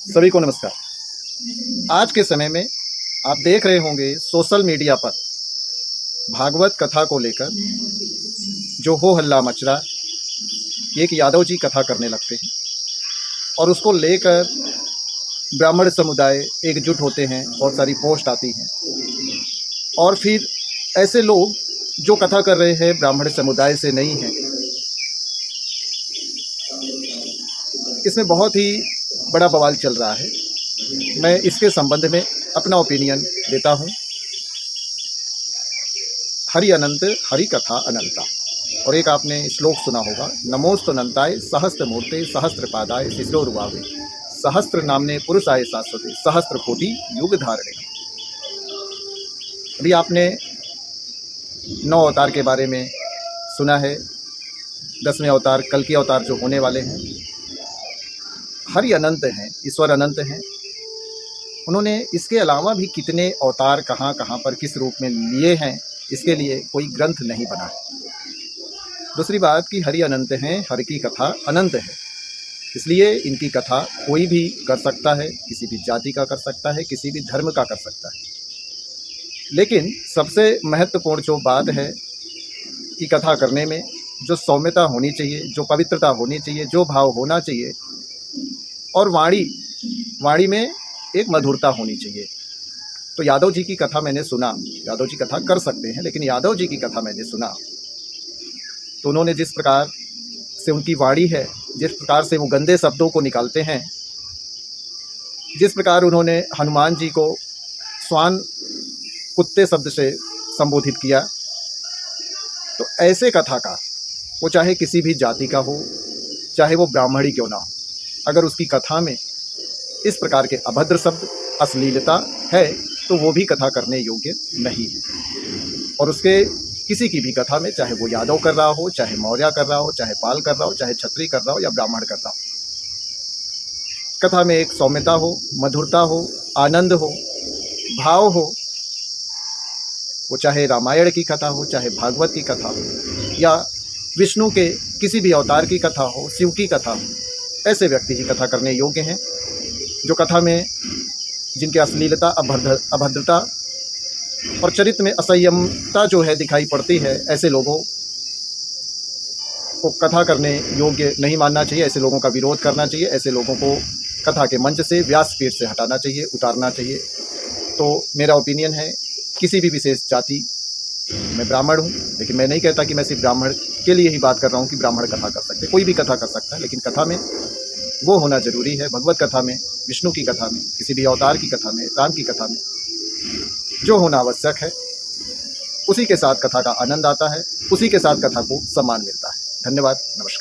सभी को नमस्कार। आज के समय में आप देख रहे होंगे सोशल मीडिया पर भागवत कथा को लेकर जो हो हल्ला मच रहा, एक यादव जी कथा करने लगते हैं और उसको लेकर ब्राह्मण समुदाय एकजुट होते हैं। बहुत सारी पोस्ट आती हैं और फिर ऐसे लोग जो कथा कर रहे हैं ब्राह्मण समुदाय से नहीं हैं, इसमें बहुत ही बड़ा बवाल चल रहा है। मैं इसके संबंध में अपना ओपिनियन देता हूँ। हरि अनंत हरि कथा अनंता। और एक आपने श्लोक सुना होगा, नमोस्तु अनंताय सहस्त्र मूर्ते सहस्त्र पादाय शिशोरुवावे सहस्त्र नामने पुरुषाय शाश्वते सहस्त्र कोटि युग धारणे। अभी आपने 9 अवतार के बारे में सुना है। 10वें अवतार कल्कि अवतार जो होने वाले हैं। हरि अनंत हैं, ईश्वर अनंत हैं। उन्होंने इसके अलावा भी कितने अवतार कहाँ कहाँ पर किस रूप में लिए हैं, इसके लिए कोई ग्रंथ नहीं बना है। दूसरी बात कि हरि अनंत हैं, हरि की कथा अनंत है, इसलिए इनकी कथा कोई भी कर सकता है, किसी भी जाति का कर सकता है, किसी भी धर्म का कर सकता है। लेकिन सबसे महत्वपूर्ण जो बात है कि कथा करने में जो सौम्यता होनी चाहिए, जो पवित्रता होनी चाहिए, जो भाव होना चाहिए और वाणी में एक मधुरता होनी चाहिए। तो यादव जी की कथा मैंने सुना, यादव जी कथा कर सकते हैं, लेकिन यादव जी की कथा मैंने सुना तो उन्होंने जिस प्रकार से उनकी वाणी है, जिस प्रकार से वो गंदे शब्दों को निकालते हैं, जिस प्रकार उन्होंने हनुमान जी को स्वान कुत्ते शब्द से संबोधित किया, तो ऐसे कथाकार, वो चाहे किसी भी जाति का हो, चाहे वो ब्राह्मण ही क्यों ना हो, अगर उसकी कथा में इस प्रकार के अभद्र शब्द, अश्लीलता है तो वो भी कथा करने योग्य नहीं है। और उसके किसी की भी कथा में, चाहे वो यादव कर रहा हो, चाहे मौर्य कर रहा हो, चाहे पाल कर रहा हो, चाहे क्षत्रिय कर रहा हो या ब्राह्मण कर रहा हो, कथा में एक सौम्यता हो, मधुरता हो, आनंद हो, भाव हो। वो चाहे रामायण की कथा हो, चाहे भागवत की कथा हो, या विष्णु के किसी भी अवतार की कथा हो, शिव की कथा हो, ऐसे व्यक्ति ही कथा करने योग्य हैं। जो कथा में जिनके अश्लीलता, अभद्रता और चरित्र में असंयमता जो है दिखाई पड़ती है, ऐसे लोगों को कथा करने योग्य नहीं मानना चाहिए। ऐसे लोगों का विरोध करना चाहिए। ऐसे लोगों को कथा के मंच से, व्यासपीठ से हटाना चाहिए, उतारना चाहिए। तो मेरा ओपिनियन है, किसी भी विशेष जाति, मैं ब्राह्मण हूँ, लेकिन मैं नहीं कहता कि मैं सिर्फ ब्राह्मण के लिए ही बात कर रहा हूँ कि ब्राह्मण कथा कर सकते, कोई भी कथा कर सकता है, लेकिन कथा में वो होना जरूरी है। भगवत कथा में, विष्णु की कथा में, किसी भी अवतार की कथा में, राम की कथा में जो होना आवश्यक है, उसी के साथ कथा का आनंद आता है, उसी के साथ कथा को सम्मान मिलता है। धन्यवाद, नमस्कार।